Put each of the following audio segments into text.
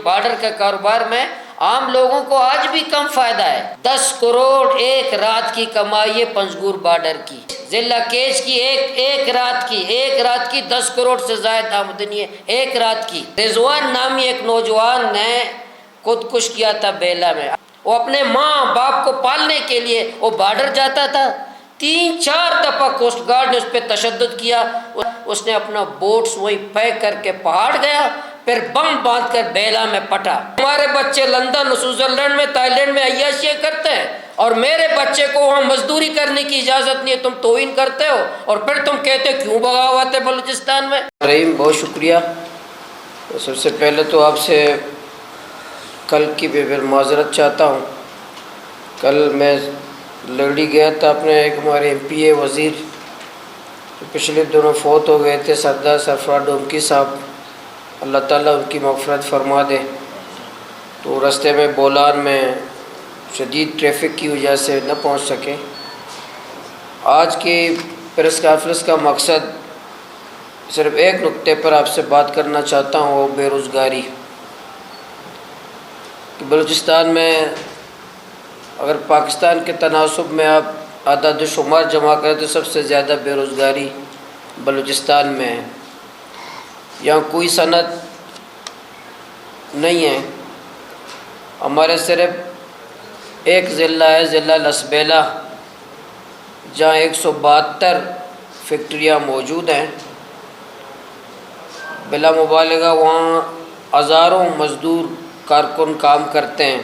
Border کے کاروبار میں عام لوگوں کو آج بھی کم فائدہ ہے۔ 10 کروڑ ایک رات کی کمائی ہے پنجگور بارڈر کی، ضلع کیچ کی ایک رات کی 10 کروڑ سے زائد آمدنی ہے ایک رات کی۔ رضوان نامی ایک نوجوان نے خودکش کیا تھا بیلا میں، وہ اپنے ماں باپ کو پالنے کے لیے وہ بارڈر جاتا تھا، 3-4 دفعہ کوسٹ گارڈ نے اس پہ تشدد کیا، اس نے اپنا بوٹس وہیں پیک کر کے پہاڑ گیا، پھر بم باندھ کر بیلا میں پٹا۔ ہمارے بچے لندن، سوئٹزرلینڈ میں، تائی لینڈ میں عیاشیاں کرتے ہیں، اور میرے بچے کو وہاں مزدوری کرنے کی اجازت نہیں ہے، تم توہین کرتے ہو، اور پھر تم کہتے ہو کیوں بغاوت ہے بلوچستان میں۔ رحیم، بہت شکریہ۔ سب سے پہلے تو آپ سے کل کی پھر معذرت چاہتا ہوں۔ کل میں لڑی گیا تھا اپنے ایک ہمارے MP وزیر جو پچھلے دنوں فوت ہو گئے تھے، سردار سرفراز ڈومکی صاحب، اللہ تعالیٰ ان کی مغفرت فرما دے۔ تو راستے میں بولان میں شدید ٹریفک کی وجہ سے نہ پہنچ سکے۔ آج کی پریس کانفرنس کا مقصد صرف ایک نقطے پر آپ سے بات کرنا چاہتا ہوں، وہ بے روزگاری۔ بلوچستان میں اگر پاکستان کے تناسب میں آپ اعداد و شمار جمع کریں تو سب سے زیادہ بے روزگاری بلوچستان میں ہے۔ یہاں کوئی صنعت نہیں ہے۔ ہمارے صرف ایک ضلع ہے، ضلع لسبیلا، جہاں 172 فیکٹریاں موجود ہیں۔ بلا مبالغہ وہاں ہزاروں مزدور کارکن کام کرتے ہیں،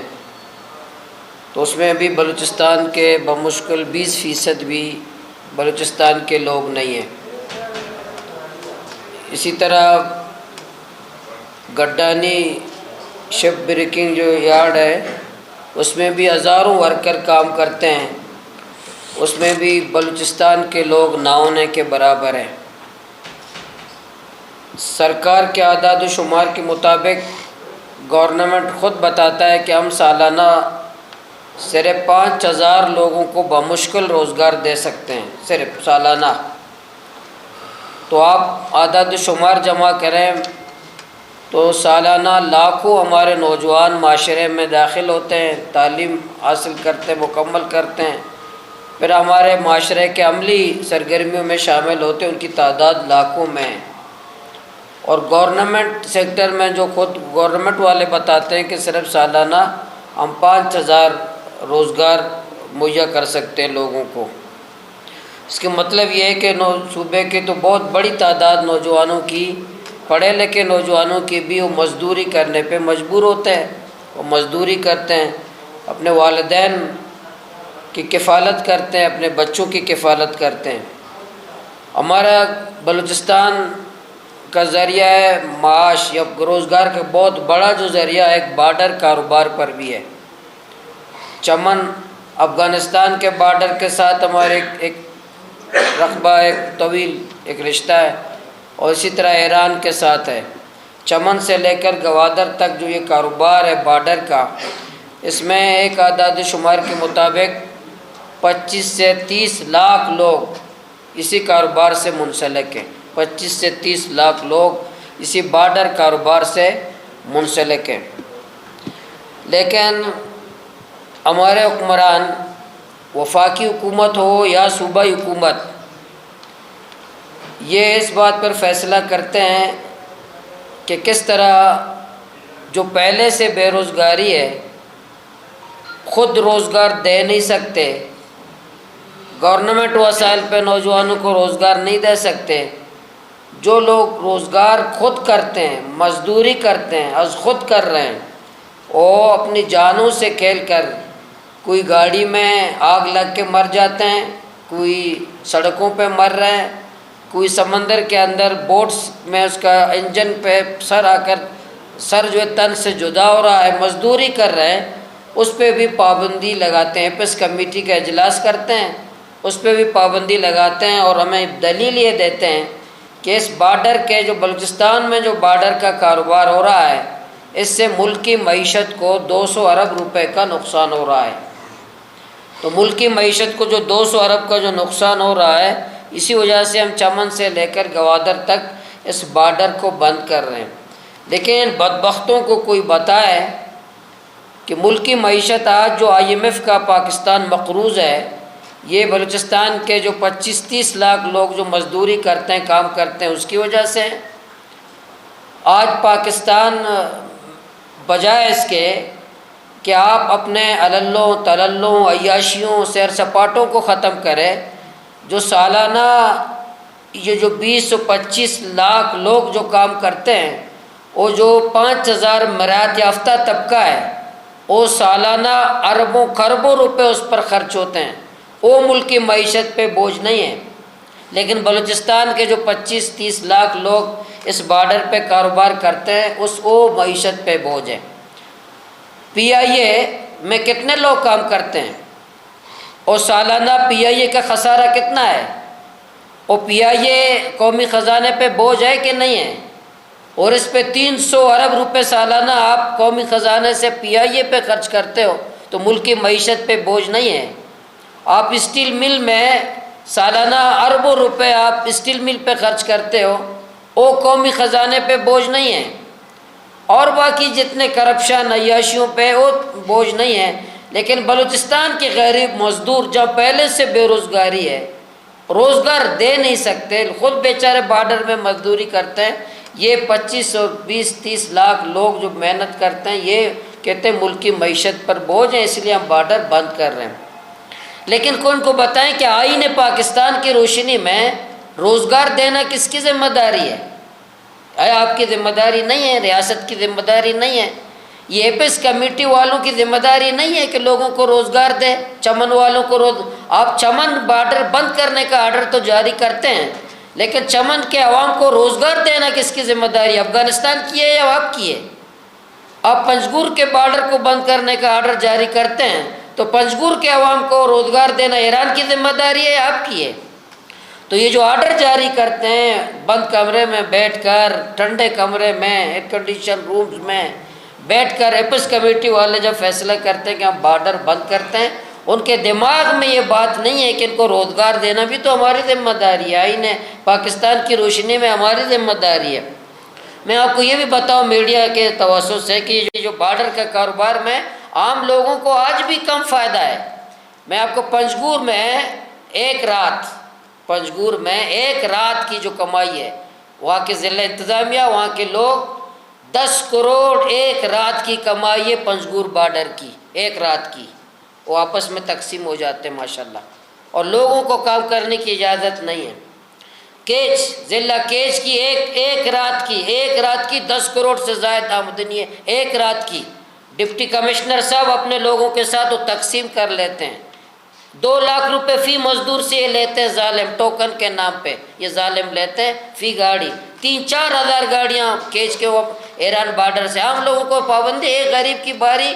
تو اس میں بھی بلوچستان کے بمشکل 20% بھی بلوچستان کے لوگ نہیں ہیں۔ اسی طرح گڈانی شپ بریکنگ جو یارڈ ہے، اس میں بھی ہزاروں ورکر کام کرتے ہیں، اس میں بھی بلوچستان کے لوگ نہ ہونے کے برابر ہیں۔ سرکار کے اعداد و شمار کے مطابق گورنمنٹ خود بتاتا ہے کہ ہم سالانہ صرف 5000 لوگوں کو بمشکل روزگار دے سکتے ہیں، صرف سالانہ۔ تو آپ اعداد و شمار جمع کریں تو سالانہ لاکھوں ہمارے نوجوان معاشرے میں داخل ہوتے ہیں، تعلیم حاصل کرتے ہیں، مکمل کرتے ہیں، پھر ہمارے معاشرے کے عملی سرگرمیوں میں شامل ہوتے ہیں، ان کی تعداد لاکھوں میں ہے۔ اور گورنمنٹ سیکٹر میں جو خود گورنمنٹ والے بتاتے ہیں کہ صرف سالانہ ہم 5000 روزگار مہیا کر سکتے ہیں لوگوں کو۔ اس کا مطلب یہ ہے کہ صوبے کی تو بہت بڑی تعداد نوجوانوں کی، پڑھے لکھے نوجوانوں کی بھی وہ مزدوری کرنے پہ مجبور ہوتے ہیں، وہ مزدوری کرتے ہیں، اپنے والدین کی کفالت کرتے ہیں، اپنے بچوں کی کفالت کرتے ہیں۔ ہمارا بلوچستان کا ذریعہ ہے معاش یا روزگار کا بہت بڑا جو ذریعہ ہے ایک بارڈر کاروبار پر بھی ہے۔ چمن افغانستان کے بارڈر کے ساتھ ہمارے ایک رقبہ، ایک طویل ایک رشتہ ہے، اور اسی طرح ایران کے ساتھ ہے۔ چمن سے لے کر گوادر تک جو یہ کاروبار ہے بارڈر کا، اس میں ایک اعداد و شمار کے مطابق 25 سے 30 لاکھ لوگ اسی کاروبار سے منسلک ہیں، 25 سے 30 لاکھ لوگ اسی بارڈر کاروبار سے منسلک ہیں۔ لیکن ہمارے حکمران، وفاقی حکومت ہو یا صوبائی حکومت، یہ اس بات پر فیصلہ کرتے ہیں کہ کس طرح جو پہلے سے بے روزگاری ہے، خود روزگار دے نہیں سکتے، گورنمنٹ وسائل پہ نوجوانوں کو روزگار نہیں دے سکتے، جو لوگ روزگار خود کرتے ہیں، مزدوری کرتے ہیں، از خود کر رہے ہیں، وہ اپنی جانوں سے کھیل کر کوئی گاڑی میں آگ لگ کے مر جاتے ہیں، کوئی سڑکوں پہ مر رہے ہیں، کوئی سمندر کے اندر بوٹس میں اس کا انجن پہ سر آ کر سر جو ہے تن سے جدا ہو رہا ہے، مزدوری کر رہے ہیں، اس پہ بھی پابندی لگاتے ہیں۔ پیس کمیٹی کا اجلاس کرتے ہیں، اس پہ بھی پابندی لگاتے ہیں، اور ہمیں دلیل یہ دیتے ہیں کہ اس بارڈر کے جو بلوچستان میں جو بارڈر کا کاروبار ہو رہا ہے، اس سے ملک کی معیشت کو 200 ارب روپے کا نقصان ہو رہا ہے۔ تو ملک کی معیشت کو جو 200 ارب کا جو نقصان ہو رہا ہے، اسی وجہ سے ہم چمن سے لے کر گوادر تک اس بارڈر کو بند کر رہے ہیں۔ لیکن بدبختوں کو کوئی بتائے کہ ملکی معیشت آج جو IMF کا پاکستان مقروض ہے، یہ بلوچستان کے جو 25-30 لاکھ لوگ جو مزدوری کرتے ہیں، کام کرتے ہیں، اس کی وجہ سے آج پاکستان بجائے اس کے کہ آپ اپنے عللوں تللوں عیاشیوں سیر سپاٹوں کو ختم کرے، جو سالانہ یہ جو 20-25 لاکھ لوگ جو کام کرتے ہیں، وہ جو 5,000 مراعات یافتہ طبقہ ہے، وہ سالانہ اربوں خربوں روپے اس پر خرچ ہوتے ہیں، وہ ملک کی معیشت پہ بوجھ نہیں ہے۔ لیکن بلوچستان کے جو 25-30 لاکھ لوگ اس بارڈر پہ کاروبار کرتے ہیں، وہ معیشت پہ بوجھ ہے۔ PIA میں کتنے لوگ کام کرتے ہیں اور سالانہ PIA کا خسارہ کتنا ہے، اور PIA قومی خزانے پہ بوجھ ہے کہ نہیں ہے؟ اور اس پہ 300 ارب روپے سالانہ آپ قومی خزانے سے PIA پہ خرچ کرتے ہو، تو ملک کی معیشت پہ بوجھ نہیں ہے؟ آپ اسٹیل مل میں سالانہ اربوں روپے آپ اسٹیل مل پہ خرچ کرتے ہو، وہ قومی خزانے پہ بوجھ نہیں ہے؟ اور باقی جتنے کرپشن عیاشیوں پہ وہ بوجھ نہیں ہے۔ لیکن بلوچستان کے غریب مزدور جہاں پہلے سے بے روزگاری ہے، روزگار دے نہیں سکتے، خود بیچارے بارڈر میں مزدوری کرتے ہیں، یہ 25 اور 20-30 لاکھ لوگ جو محنت کرتے ہیں، یہ کہتے ہیں ملک کی معیشت پر بوجھ ہے، اس لیے ہم بارڈر بند کر رہے ہیں۔ لیکن کون کو بتائیں کہ آئین پاکستان کی روشنی میں روزگار دینا کس کی ذمہ داری ہے؟ آپ کی ذمہ داری نہیں ہے، ریاست کی ذمہ داری نہیں ہے، یہ ایپس کمیٹی والوں کی ذمہ داری نہیں ہے کہ لوگوں کو روزگار دے، چمن والوں کو آپ چمن بارڈر بند کرنے کا آرڈر تو جاری کرتے ہیں، لیکن چمن کے عوام کو روزگار دینا کس کی ذمہ داری ہے؟ افغانستان کی ہے یا آپ کی ہے؟ آپ پنجگور کے بارڈر کو بند کرنے کا آرڈر جاری کرتے ہیں، تو پنجگور کے عوام کو روزگار دینا ایران کی ذمہ داری ہے یا آپ کی ہے؟ تو یہ جو آرڈر جاری کرتے ہیں، بند کمرے میں بیٹھ کر، ٹھنڈے کمرے میں، ایئر کنڈیشن رومز میں بیٹھ کر ایپس کمیٹی والے جب فیصلہ کرتے ہیں کہ ہم بارڈر بند کرتے ہیں، ان کے دماغ میں یہ بات نہیں ہے کہ ان کو روزگار دینا بھی تو ہماری ذمہ داری ہے، آئین پاکستان کی روشنی میں ہماری ذمہ داری ہے۔ میں آپ کو یہ بھی بتاؤں میڈیا کے توسط سے کہ یہ جو بارڈر کا کاروبار میں عام لوگوں کو آج بھی کم فائدہ ہے۔ میں آپ کو پنجگور میں ایک رات کی جو کمائی ہے، وہاں کے ضلع انتظامیہ، وہاں کے لوگ 10 کروڑ ایک رات کی کمائی ہے پنجگور بارڈر کی، ایک رات کی، وہ آپس میں تقسیم ہو جاتے ہیں ماشاءاللہ، اور لوگوں کو کام کرنے کی اجازت نہیں ہے۔ کیچ ضلع کیچ کی ایک رات کی 10 کروڑ سے زائد آمدنی ہے، ایک رات کی۔ ڈپٹی کمشنر صاحب اپنے لوگوں کے ساتھ وہ تقسیم کر لیتے ہیں، 2 لاکھ روپے فی مزدور سے یہ لیتے ہیں، ظالم ٹوکن کے نام پہ یہ ظالم لیتے ہیں فی گاڑی، 3-4 ہزار گاڑیاں کیچ کے وہ ایران بارڈر سے۔ عام لوگوں کو پابندی، ایک غریب کی باری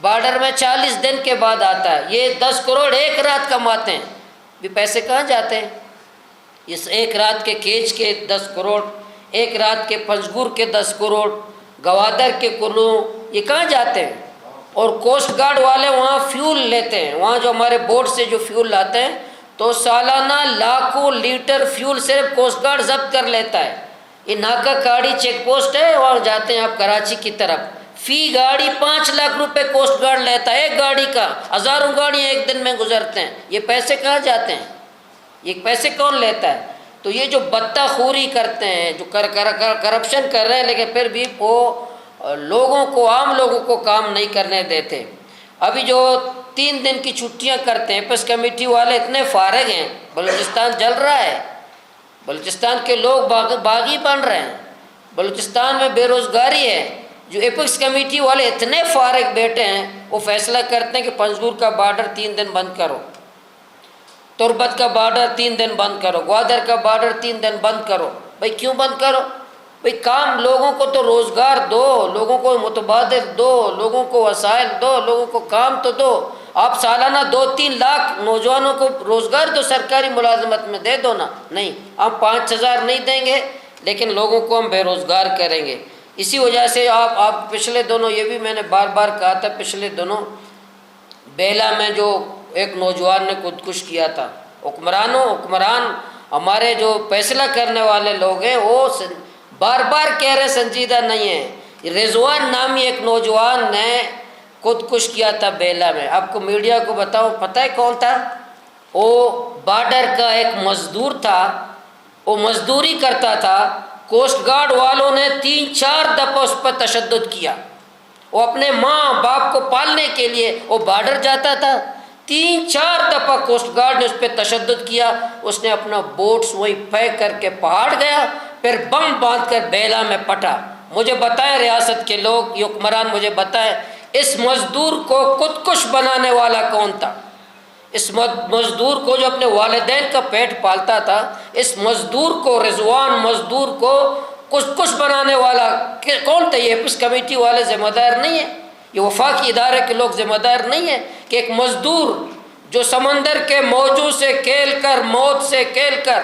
بارڈر میں 40 دن کے بعد آتا ہے، یہ 10 کروڑ ایک رات کماتے ہیں، بھی پیسے کہاں جاتے ہیں؟ اس ایک رات کے کیچ کے 10 کروڑ، ایک رات کے پنجگور کے 10 کروڑ، گوادر کے کلو، یہ کہاں جاتے ہیں؟ اور کوسٹ گارڈ والے وہاں فیول لیتے ہیں، وہاں جو ہمارے بورڈ سے جو فیول لاتے ہیں، تو سالانہ لاکھوں لیٹر فیول صرف کوسٹ گارڈ ضبط کر لیتا ہے۔ یہ ناکا کاڑی چیک پوسٹ ہے، وہاں جاتے ہیں آپ کراچی کی طرف، فی گاڑی 5 لاکھ روپے کوسٹ گارڈ لیتا ہے، ایک گاڑی کا، ہزاروں گاڑیاں ایک دن میں گزرتے ہیں، یہ پیسے کہاں جاتے ہیں؟ یہ پیسے کون لیتا ہے؟ تو یہ جو بتہ خوری کرتے ہیں، جو کرپشن کر رہے ہیں، لیکن پھر بھی وہ لوگوں کو، عام لوگوں کو کام نہیں کرنے دیتے۔ ابھی جو 3 دن کی چھٹیاں کرتے ہیں، ایپس کمیٹی والے اتنے فارغ ہیں، بلوچستان جل رہا ہے، بلوچستان کے لوگ باغی بن رہے ہیں، بلوچستان میں بے روزگاری ہے، جو ایپس کمیٹی والے اتنے فارغ بیٹھے ہیں، وہ فیصلہ کرتے ہیں کہ پنجگور کا بارڈر 3 دن بند کرو، تربت کا بارڈر 3 دن بند کرو، گوادر کا بارڈر 3 دن بند کرو۔ بھائی کیوں بند کرو؟ بھائی کام، لوگوں کو تو روزگار دو، لوگوں کو متبادل دو، لوگوں کو وسائل دو، لوگوں کو کام تو دو۔ آپ سالانہ 2-3 لاکھ نوجوانوں کو روزگار دو، سرکاری ملازمت میں دے دو نا۔ نہیں، ہم 5,000 نہیں دیں گے، لیکن لوگوں کو ہم بے روزگار کریں گے۔ اسی وجہ سے آپ پچھلے دنوں، یہ بھی میں نے بار بار کہا تھا، پچھلے دنوں بیلا میں جو ایک نوجوان نے خودکش کیا تھا، حکمران ہمارے جو فیصلہ کرنے والے لوگ ہیں، وہ بار بار کہہ رہے سنجیدہ نہیں ہے۔ رضوان نامی ایک نوجوان نے خودکش کیا تھا بیلا میں۔ آپ کو میڈیا کو بتاؤ پتہ ہے کون تھا؟ وہ بارڈر کا ایک مزدور تھا، وہ مزدوری کرتا تھا۔ کوسٹ گارڈ والوں نے 3-4 دفعہ اس پر تشدد کیا۔ وہ اپنے ماں باپ کو پالنے کے لیے وہ بارڈر جاتا تھا، 3-4 دفعہ کوسٹ گارڈ نے اس پہ تشدد کیا۔ اس نے اپنا بوٹس وہی پھینک کر کے پہاڑ گیا، پھر بم باندھ کر بیلا میں پٹا۔ مجھے بتائیں ریاست کے لوگ، یہ حکمران مجھے بتائیں، اس مزدور کو خودکش بنانے والا کون تھا؟ اس مزدور کو جو اپنے والدین کا پیٹ پالتا تھا، اس مزدور کو، رضوان مزدور کو خودکش بنانے والا کون تھا؟ یہ اس کمیٹی والے ذمہ دار نہیں ہیں، یہ وفاقی ادارے کے لوگ ذمہ دار نہیں ہیں کہ ایک مزدور جو سمندر کے موجوں سے کھیل کر، موت سے کھیل کر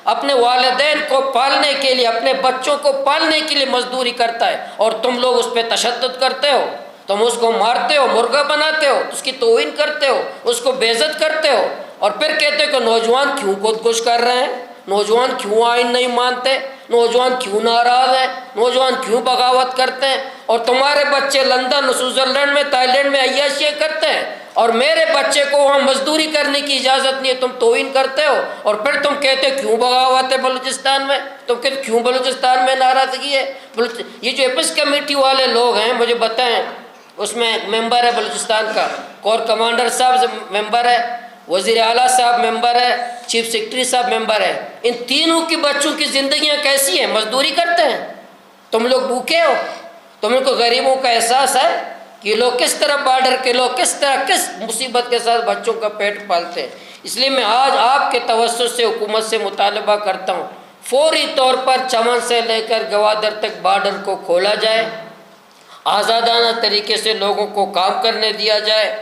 اپنے والدین کو پالنے کے لیے، اپنے بچوں کو پالنے کے لیے مزدوری کرتا ہے، اور تم لوگ اس پہ تشدد کرتے ہو، تم اس کو مارتے ہو، مرغا بناتے ہو، اس کی توہین کرتے ہو، اس کو بے عزت کرتے ہو، اور پھر کہتے ہو کہ نوجوان کیوں خودکش کر رہے ہیں، نوجوان کیوں آئین نہیں مانتے، نوجوان کیوں ناراض ہیں، نوجوان کیوں بغاوت کرتے ہیں، اور تمہارے بچے لندن، سوئٹزرلینڈ میں، تائی لینڈ میں عیاشیاں کرتے ہیں، اور میرے بچے کو وہاں مزدوری کرنے کی اجازت نہیں ہے، تم توہین کرتے ہو، اور پھر تم کہتے ہو کیوں بغاوت ہے بلوچستان میں، تم کہتے کیوں بلوچستان میں ناراضگی ہے۔ یہ جو ایپس کمیٹی والے لوگ ہیں، مجھے بتائیں، اس میں ممبر ہے بلوچستان کا، کور کمانڈر صاحب ممبر ہے، وزیر اعلیٰ صاحب ممبر ہے، چیف سیکرٹری صاحب ممبر ہے۔ ان تینوں کی بچوں کی زندگیاں کیسی ہیں؟ مزدوری کرتے ہیں، تم لوگ بھوکے ہو، تمہیں کو غریبوں کا احساس ہے کہ لوگ کس طرح بارڈر کے لوگ کس طرح کس مصیبت کے ساتھ بچوں کا پیٹ پالتے ہیں۔ اس لیے میں آج آپ کے توسط سے حکومت سے مطالبہ کرتا ہوں، فوری طور پر چمن سے لے کر گوادر تک بارڈر کو کھولا جائے، آزادانہ طریقے سے لوگوں کو کام کرنے دیا جائے۔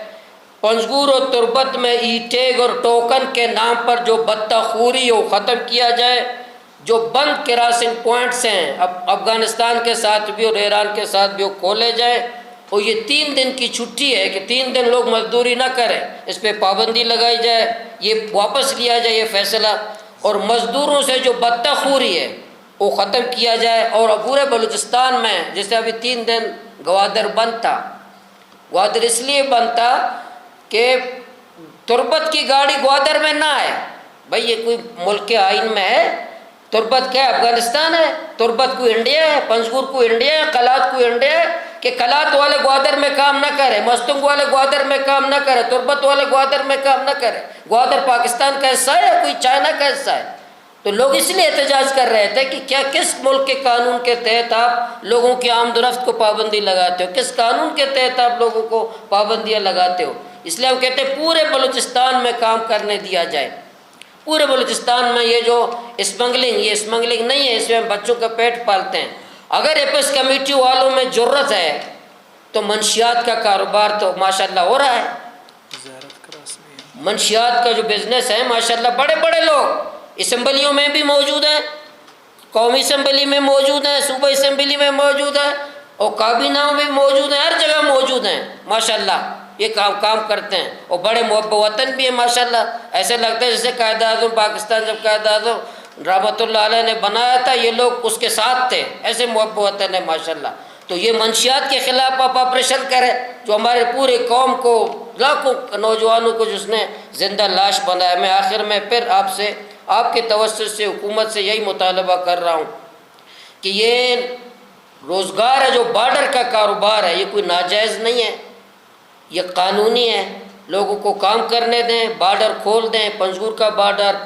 پنجگور اور تربت میں ای ٹیگ اور ٹوکن کے نام پر جو بتہ خوری ہو ختم کیا جائے، جو بند کراسنگ پوائنٹس ہیں اب افغانستان کے ساتھ بھی اور ایران کے ساتھ بھی وہ کھولے جائے، اور یہ 3 دن کی چھٹی ہے کہ 3 دن لوگ مزدوری نہ کریں، اس پہ پابندی لگائی جائے، یہ واپس لیا جائے یہ فیصلہ، اور مزدوروں سے جو بتہ خوری ہے وہ ختم کیا جائے۔ اور پورے بلوچستان میں جیسے ابھی 3 دن گوادر بند تھا، گوادر اس لیے بند تھا کہ تربت کی گاڑی گوادر میں نہ آئے۔ بھائی یہ کوئی ملک کے آئین میں ہے؟ تربت کیا افغانستان ہے؟ تربت کو انڈیا ہے؟ پنجگور کو انڈیا ہے؟ کلات کو انڈیا ہے؟ کہ کلات والے گوادر میں کام نہ کرے، مستنگ والے گوادر میں کام نہ کرے، تربت والے گوادر میں کام نہ کرے؟ گوادر پاکستان کا حصہ ہے؟ کوئی چائنا کا حصہ ہے؟ تو لوگ اس لیے احتجاج کر رہے تھے کہ کیا کس ملک کے قانون کے تحت آپ لوگوں کی آمد و رفت کو پابندی لگاتے ہو، کس قانون کے تحت آپ لوگوں کو پابندیاں لگاتے ہو؟ اس لیے ہم کہتے ہیں پورے بلوچستان میں کام کرنے دیا جائے، پورے بلوچستان میں۔ یہ جو اسمگلنگ، یہ اسمگلنگ نہیں ہے، اس میں ہم بچوں کا پیٹ پالتے ہیں۔ اگر ایپس کمیٹی والوں میں جرت ہے تو منشیات کا کاروبار تو ماشاءاللہ ہو رہا ہے، منشیات کا جو بزنس ہے ماشاءاللہ، بڑے بڑے لوگ اسمبلیوں میں بھی موجود ہیں، قومی اسمبلی میں موجود ہیں، صوبہ اسمبلی میں موجود ہیں، اور کابینہ میں موجود ہیں، ہر جگہ موجود ہیں ماشاءاللہ، یہ کام کرتے ہیں، اور بڑے محب وطن بھی ہیں ماشاءاللہ۔ ایسے لگتا ہے جیسے قائد اعظم پاکستان، جب قائد اعظم رحمۃ اللہ علیہ نے بنایا تھا یہ لوگ اس کے ساتھ تھے، ایسے محب وطن ہے ماشاءاللہ۔ تو یہ منشیات کے خلاف آپ آپریشن کریں جو ہمارے پورے قوم کو، لاکھوں نوجوانوں کو جس نے زندہ لاش بنایا۔ میں آخر میں پھر آپ سے، آپ کے توسط سے حکومت سے یہی مطالبہ کر رہا ہوں کہ یہ روزگار ہے جو بارڈر کا کاروبار ہے، یہ کوئی ناجائز نہیں ہے، یہ قانونی ہے، لوگوں کو کام کرنے دیں، بارڈر کھول دیں، پنجگور کا بارڈر،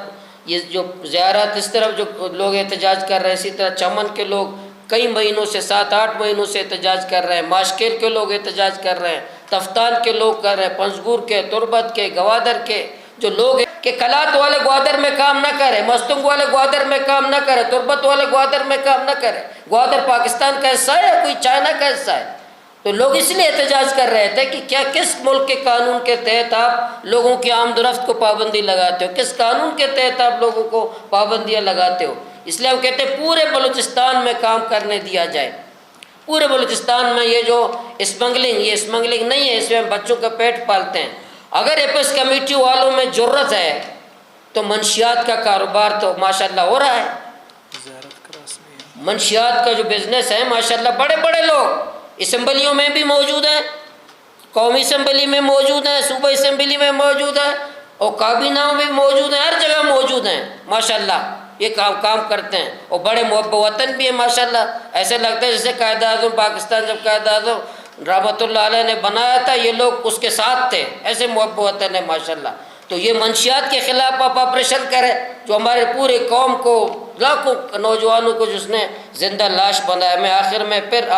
یہ جو زیارت اس طرف جو لوگ احتجاج کر رہے ہیں، اسی طرح چمن کے لوگ کئی مہینوں سے 7-8 مہینوں سے احتجاج کر رہے ہیں، ماشکیل کے لوگ احتجاج کر رہے ہیں، تفتان کے لوگ کر رہے ہیں، پنجگور کے، تربت کے، گوادر کے جو لوگ ہیں کہ کلات والے گوادر میں کام نہ کرے، مستنگ والے گوادر میں کام نہ کرے، تربت والے گوادر میں کام نہ کرے۔ گوادر پاکستان کا حصہ ہے یا کوئی چائنا کا حصہ ہے؟ تو لوگ اس لیے احتجاج کر رہے تھے کہ کیا کس ملک کے قانون کے تحت آپ لوگوں کی آمد و رفت کو پابندی لگاتے ہو، کس قانون کے تحت آپ لوگوں کو پابندیاں لگاتے ہو؟ اس لیے ہم کہتے ہیں پورے بلوچستان میں کام کرنے دیا جائے، پورے بلوچستان میں۔ یہ جو اسمگلنگ، یہ اسمگلنگ نہیں ہے، اس میں ہم بچوں کا پیٹ پالتے ہیں۔ اگر ایپس کمیٹی والوں میں جرت ہے تو منشیات کا کاروبار تو ماشاءاللہ ہو رہا ہے، منشیات کا جو بزنس ہے ماشاءاللہ بڑے بڑے لوگ اسمبلیوں میں بھی موجود ہیں، قومی اسمبلی میں موجود ہیں، صوبہ اسمبلی میں موجود ہیں، اور کابینہ میں موجود ہیں، ہر جگہ موجود ہیں ماشاءاللہ، یہ کام کرتے ہیں، اور بڑے محب وطن بھی ہیں ماشاءاللہ۔ ایسے لگتا ہے جیسے قائد اعظم پاکستان، جب قائد اعظم رحمۃ اللہ علیہ نے بنایا تھا یہ لوگ اس کے ساتھ تھے، ایسے محب وطن ہے ماشاءاللہ۔ تو یہ منشیات کے خلاف آپ آپریشن کریں، جو ہمارے پورے قوم کو، لاکھوں نوجوانوں کو جس نے زندہ لاش بنایا۔ میں آخر میں پھر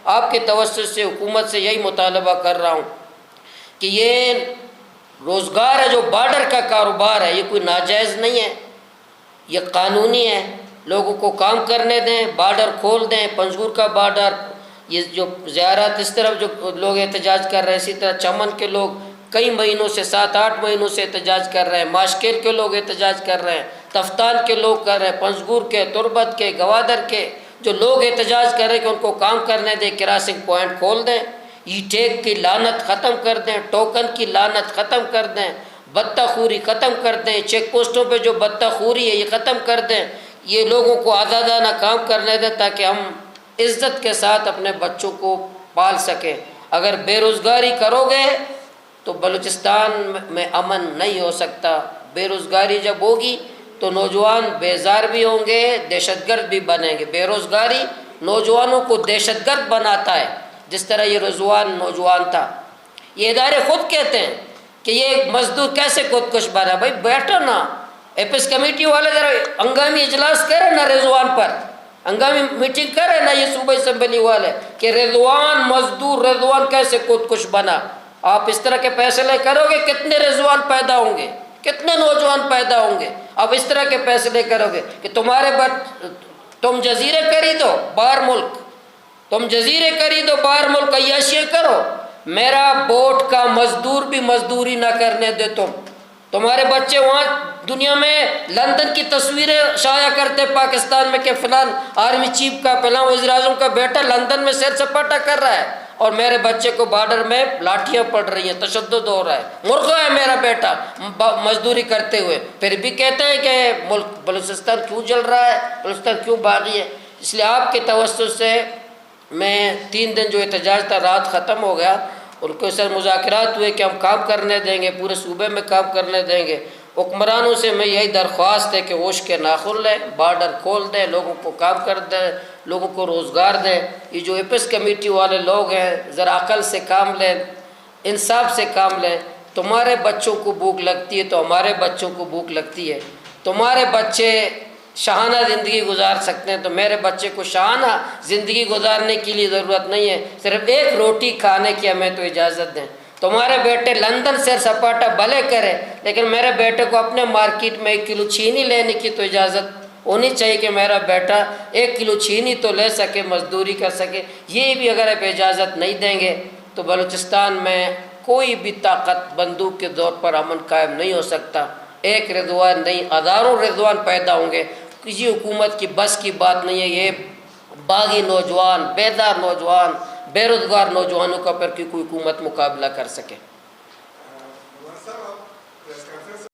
آپ کے توسط سے حکومت سے یہی مطالبہ کر رہا ہوں کہ یہ روزگار ہے جو بارڈر کا کاروبار ہے، یہ کوئی ناجائز نہیں ہے، یہ قانونی ہے، لوگوں کو کام کرنے دیں، بارڈر کھول دیں، پنجگور کا بارڈر، یہ جو زیارت اس طرف جو لوگ احتجاج کر رہے ہیں، اسی طرح چمن کے لوگ کئی مہینوں سے 7-8 مہینوں سے احتجاج کر رہے ہیں، ماشکیل کے لوگ احتجاج کر رہے ہیں، تفتان کے لوگ کر رہے ہیں، پنجگور کے، تربت کے، گوادر کے جو لوگ احتجاج کر رہے ہیں کہ ان کو کام کرنے دیں، کراسنگ پوائنٹ کھول دیں، ای ٹیگ کی لعنت ختم کر دیں، ٹوکن کی لعنت ختم کر دیں، بتہ خوری ختم کر دیں، چیک پوسٹوں پہ جو بتہ خوری ہے یہ ختم کر دیں، یہ لوگوں کو آزادانہ کام کرنے دیں تاکہ ہم عزت کے ساتھ اپنے بچوں کو پال سکیں۔ اگر بے روزگاری کرو گے تو بلوچستان میں امن نہیں ہو سکتا۔ بے روزگاری جب ہوگی تو نوجوان بیزار بھی ہوں گے، دہشت گرد بھی بنیں گے۔ بے روزگاری نوجوانوں کو دہشت گرد بناتا ہے، جس طرح یہ رضوان نوجوان تھا۔ یہ ادارے خود کہتے ہیں کہ یہ مزدور کیسے خودکش بنا۔ بھائی بیٹھو نا، ایپس کمیٹی والے ذرا ہنگامی اجلاس کریں نا رضوان پر، ہنگامی میٹنگ کریں نا یہ صوبہ اسمبلی والے کہ رضوان مزدور، رضوان کیسے خودکش بنا۔ آپ اس طرح کے فیصلے کرو گے کتنے رضوان پیدا ہوں گے، کتنے نوجوان پیدا ہوں گے۔ اب اس طرح کے فیصلے کرو گے کہ تم جزیرے خریدو باہر ملک، تم جزیرے خریدو باہر ملک، عیاشیاں کرو، میرا بوٹ کا مزدور بھی مزدوری نہ کرنے دے۔ تمہارے بچے وہاں دنیا میں لندن کی تصویریں شائع کرتے پاکستان میں کہ فلان آرمی چیف کا، فلاں وزیر اعظم کا بیٹا لندن میں سیر سپاٹا کر رہا ہے، اور میرے بچے کو بارڈر میں لاٹھیاں پڑ رہی ہیں، تشدد ہو رہا ہے، مرغا ہے میرا بیٹا مزدوری کرتے ہوئے، پھر بھی کہتے ہیں کہ ملک بلوچستان کیوں جل رہا ہے، بلوچستان کیوں باغی ہے۔ اس لیے آپ کے توسط سے میں 3 دن جو احتجاج تھا رات ختم ہو گیا، ان کے ساتھ مذاکرات ہوئے کہ ہم کام کرنے دیں گے، پورے صوبے میں کام کرنے دیں گے۔ حکمرانوں سے میں یہی درخواست ہے کہ ہوش کے ناخن لیں، بارڈر کھول دیں، لوگوں کو کام کر دیں، لوگوں کو روزگار دیں۔ یہ جو ایپس کمیٹی والے لوگ ہیں ذرا عقل سے کام لیں، انصاف سے کام لیں۔ تمہارے بچوں کو بھوک لگتی ہے تو ہمارے بچوں کو بھوک لگتی ہے، تمہارے بچے شاہانہ زندگی گزار سکتے ہیں تو میرے بچے کو شاہانہ زندگی گزارنے کے لیے ضرورت نہیں ہے، صرف ایک روٹی کھانے کی ہمیں تو اجازت دیں۔ تمہارے بیٹے لندن سیر سپاٹا بھلے کرے، لیکن میرے بیٹے کو اپنے مارکیٹ میں 1 کلو چینی لینے کی تو اجازت ہونی چاہیے کہ میرا بیٹا 1 کلو چینی تو لے سکے، مزدوری کر سکے۔ یہ بھی اگر آپ اجازت نہیں دیں گے تو بلوچستان میں کوئی بھی طاقت بندوق کے دور پر امن قائم نہیں ہو سکتا۔ ایک رضوان نہیں، ہزاروں رضوان پیدا ہوں گے، کسی حکومت کی بس کی بات نہیں ہے یہ باغی نوجوان، بیدار نوجوان، بے روزگار نوجوانوں کا پر کوئی حکومت مقابلہ کر سکے۔